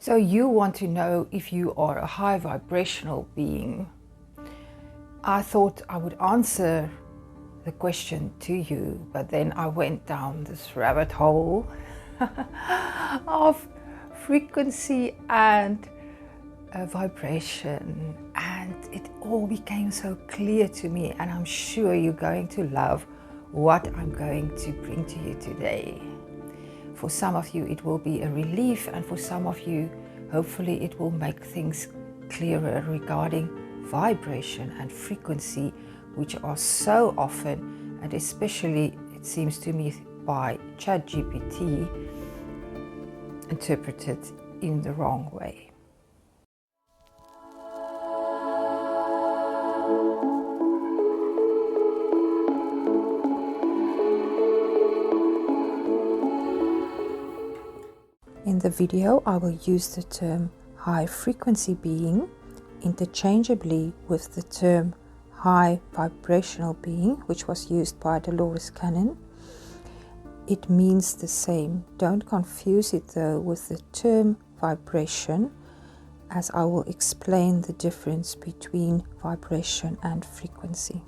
So you want to know if you are a high vibrational being. I thought I would answer the question to you, but then I went down this rabbit hole of frequency and vibration, and it all became so clear to me, and I'm sure you're going to love what I'm going to bring to you today. For some of you it will be a relief, and for some of you hopefully it will make things clearer regarding vibration and frequency, which are so often, and especially it seems to me by ChatGPT, interpreted in the wrong way. In the video, I will use the term high frequency being interchangeably with the term high vibrational being, which was used by Delores Cannon. It means the same. Don't confuse it though with the term vibration, as I will explain the difference between vibration and frequency.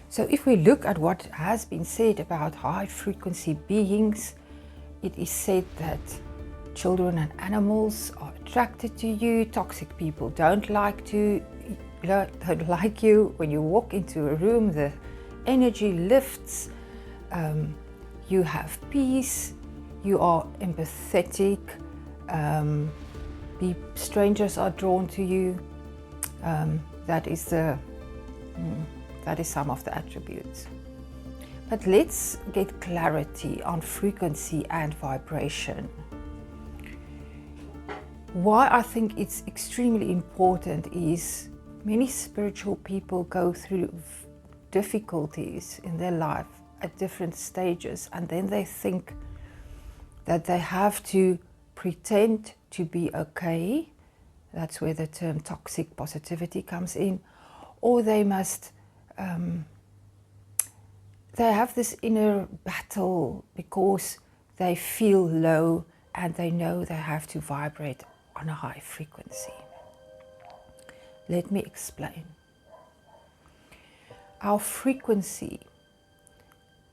So if we look at what has been said about high frequency beings, it is said that children and animals are attracted to you. Toxic people don't like you. When you walk into a room, the energy lifts. You have peace. You are empathetic. Strangers are drawn to you. That is some of the attributes. But let's get clarity on frequency and vibration. Why I think it's extremely important is many spiritual people go through difficulties in their life at different stages, and then they think that they have to pretend to be okay. That's where the term toxic positivity comes in. Or they must, they have this inner battle because they feel low and they know they have to vibrate on a high frequency. Let me explain. Our frequency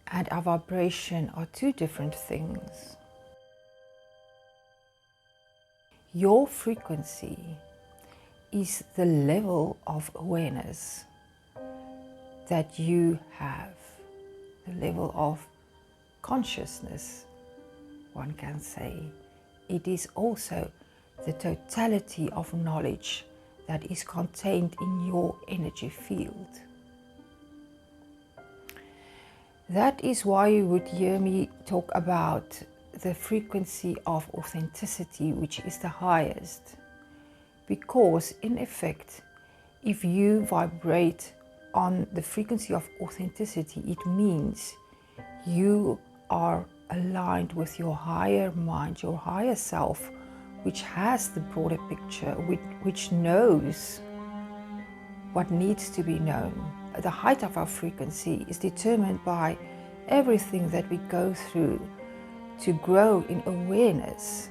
and our vibration are two different things. Your frequency is the level of awareness that you have, the level of consciousness, one can say. It is also the totality of knowledge that is contained in your energy field. That is why you would hear me talk about the frequency of authenticity, which is the highest. Because in effect, if you vibrate on the frequency of authenticity, it means you are aligned with your higher mind, your higher self, which has the broader picture, which knows what needs to be known. The height of our frequency is determined by everything that we go through to grow in awareness.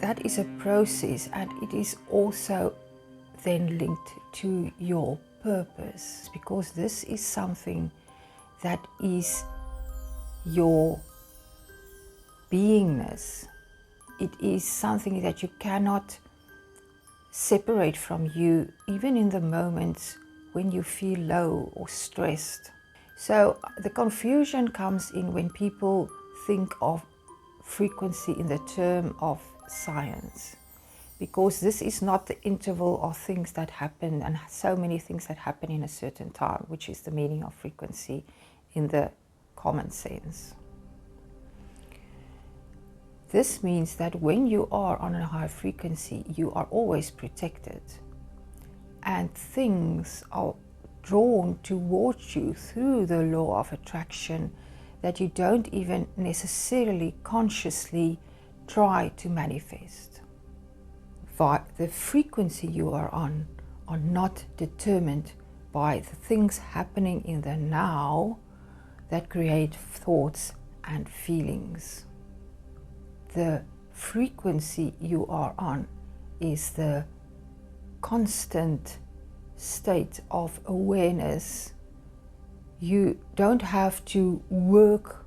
That is a process, and it is also then linked to your purpose, because this is something that is your beingness. It is something that you cannot separate from you, even in the moments when you feel low or stressed. So the confusion comes in when people think of frequency in the term of science, because this is not the interval of things that happen, and so many things that happen in a certain time, which is the meaning of frequency in the common sense. This means that when you are on a high frequency, you are always protected, and things are drawn towards you through the law of attraction that you don't even necessarily consciously try to manifest. The frequency you are on are not determined by the things happening in the now that create thoughts and feelings. The frequency you are on is the constant state of awareness. You don't have to work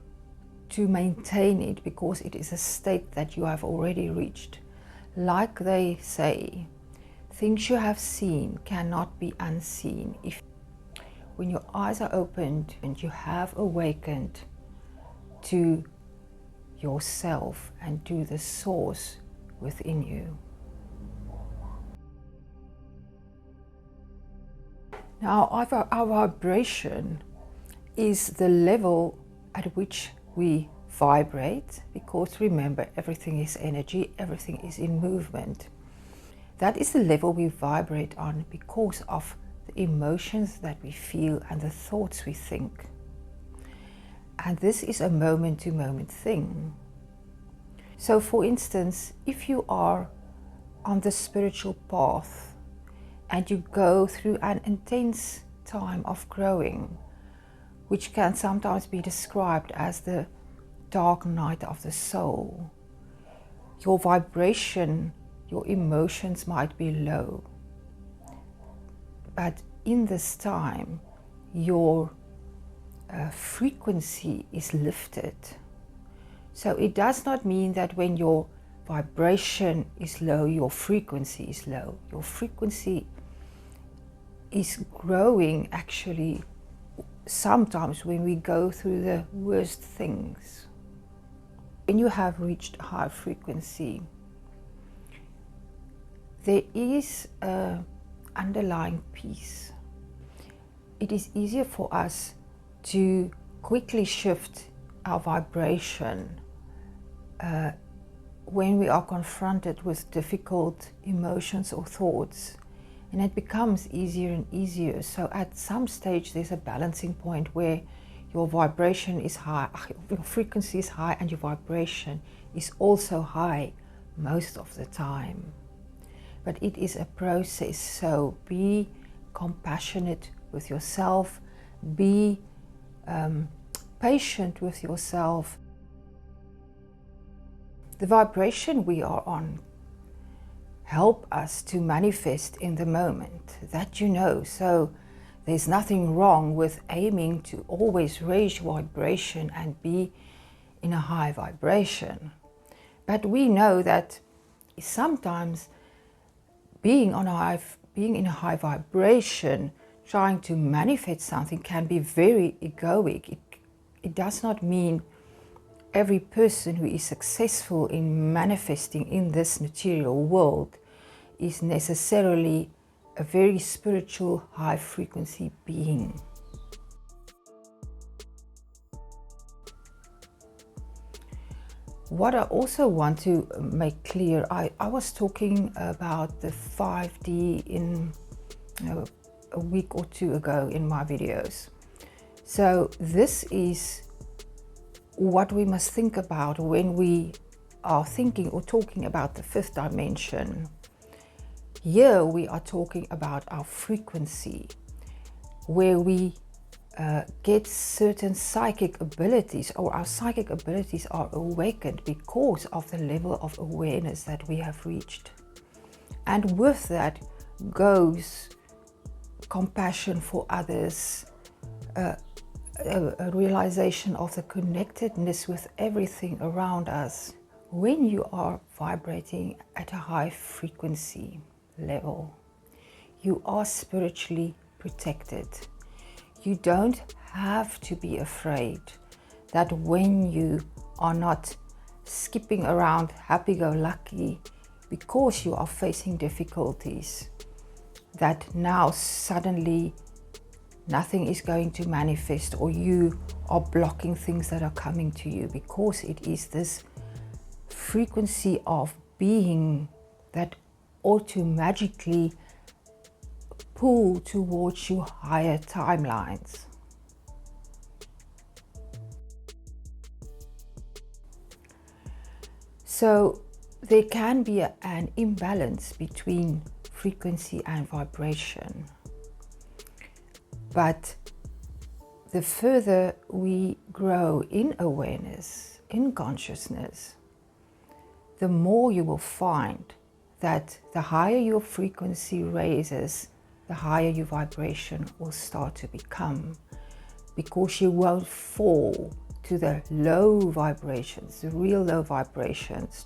to maintain it, because it is a state that you have already reached. Like they say, things you have seen cannot be unseen. When your eyes are opened and you have awakened to yourself and to the source within you. Now, our vibration is the level at which we vibrate, because remember, everything is energy, everything is in movement. That is the level we vibrate on because of the emotions that we feel and the thoughts we think. And this is a moment-to-moment thing. So for instance, if you are on the spiritual path and you go through an intense time of growing, which can sometimes be described as the dark night of the soul, your vibration, your emotions might be low. But in this time, your frequency is lifted. So it does not mean that when your vibration is low, your frequency is low. Your frequency is growing actually sometimes when we go through the worst things. When you have reached high frequency, there is an underlying peace. It is easier for us to quickly shift our vibration when we are confronted with difficult emotions or thoughts, and it becomes easier and easier. So at some stage there's a balancing point where your vibration is high, your frequency is high, and your vibration is also high most of the time. But it is a process, so be compassionate with yourself, be patient with yourself. The vibration we are on help us to manifest in the moment, that you know. So there's nothing wrong with aiming to always raise your vibration and be in a high vibration. But we know that sometimes being in a high vibration, trying to manifest something, can be very egoic. It does not mean every person who is successful in manifesting in this material world is necessarily a very spiritual, high frequency being. What I also want to make clear, I was talking about the 5D in a week or two ago in my videos. So this is what we must think about when we are thinking or talking about the fifth dimension. Here we are talking about our frequency, where we get certain psychic abilities, or our psychic abilities are awakened because of the level of awareness that we have reached. And with that goes compassion for others, a realization of the connectedness with everything around us. When you are vibrating at a high frequency level, you are spiritually protected. You don't have to be afraid that when you are not skipping around happy-go-lucky because you are facing difficulties, that now suddenly nothing is going to manifest, or you are blocking things that are coming to you, because it is this frequency of being that automatically pull towards you higher timelines. So there can be an imbalance between frequency and vibration, but the further we grow in awareness, in consciousness, the more you will find that the higher your frequency raises, the higher your vibration will start to become, because you won't fall to the low vibrations, the real low vibrations.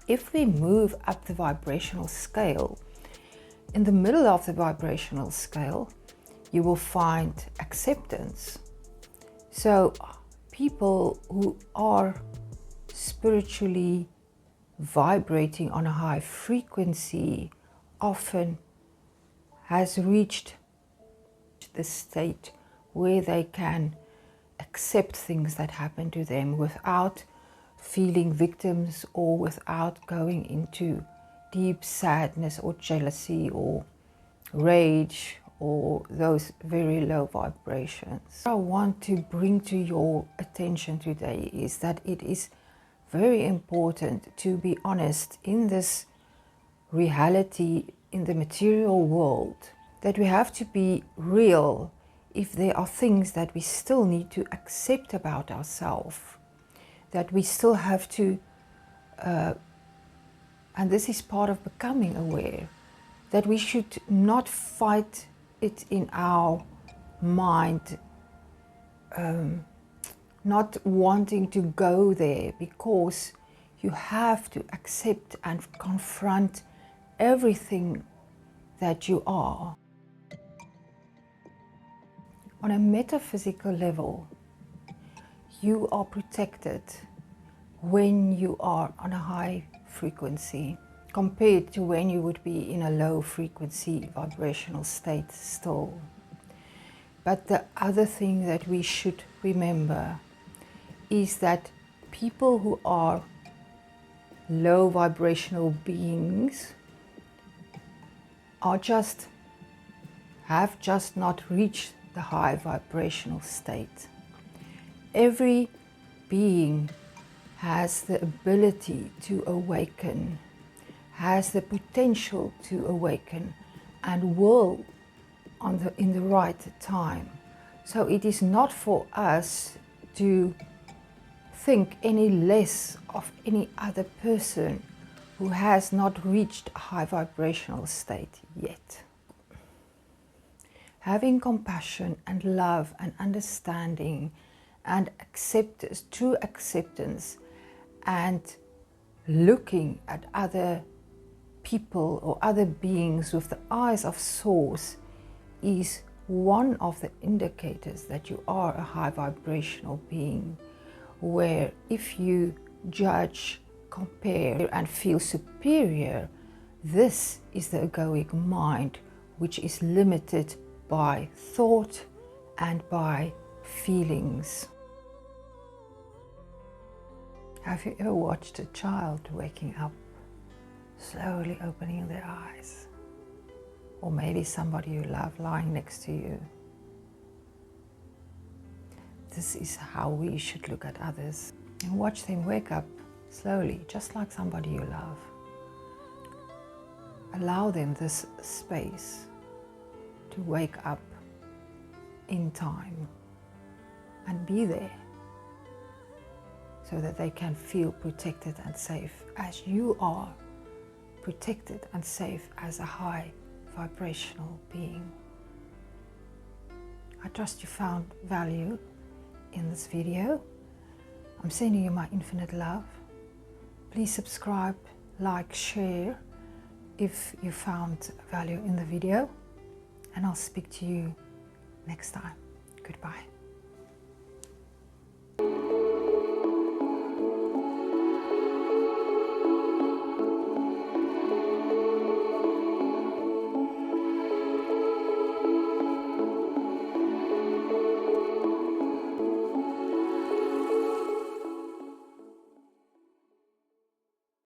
If we move up the vibrational scale, in the middle of the vibrational scale, you will find acceptance. So people who are spiritually vibrating on a high frequency often has reached the state where they can accept things that happen to them without feeling victims or without going into deep sadness or jealousy or rage or those very low vibrations. What I want to bring to your attention today is that it is very important to be honest in this reality, in the material world, that we have to be real if there are things that we still need to accept about ourselves, that we still have to, and this is part of becoming aware, that we should not fight it in our mind, not wanting to go there, because you have to accept and confront everything that you are. On a metaphysical level, you are protected when you are on a high frequency compared to when you would be in a low frequency vibrational state still. But the other thing that we should remember is that people who are low vibrational beings have just not reached the high vibrational state. Every being has the ability to awaken, has the potential to awaken, and will in the right time. So it is not for us to think any less of any other person who has not reached a high vibrational state yet. Having compassion and love and understanding and true acceptance, and looking at other people or other beings with the eyes of Source is one of the indicators that you are a high vibrational being. Where if you judge, compare and feel superior, this is the egoic mind, which is limited by thought and by feelings. Have you ever watched a child waking up, slowly opening their eyes? Or maybe somebody you love lying next to you? This is how we should look at others and watch them wake up slowly, just like somebody you love. Allow them this space to wake up in time and be there so that they can feel protected and safe as you are protected and safe as a high vibrational being. I trust you found value in this video. I'm sending you my infinite love. Please subscribe, like, share if you found value in the video, and I'll speak to you next time. Goodbye.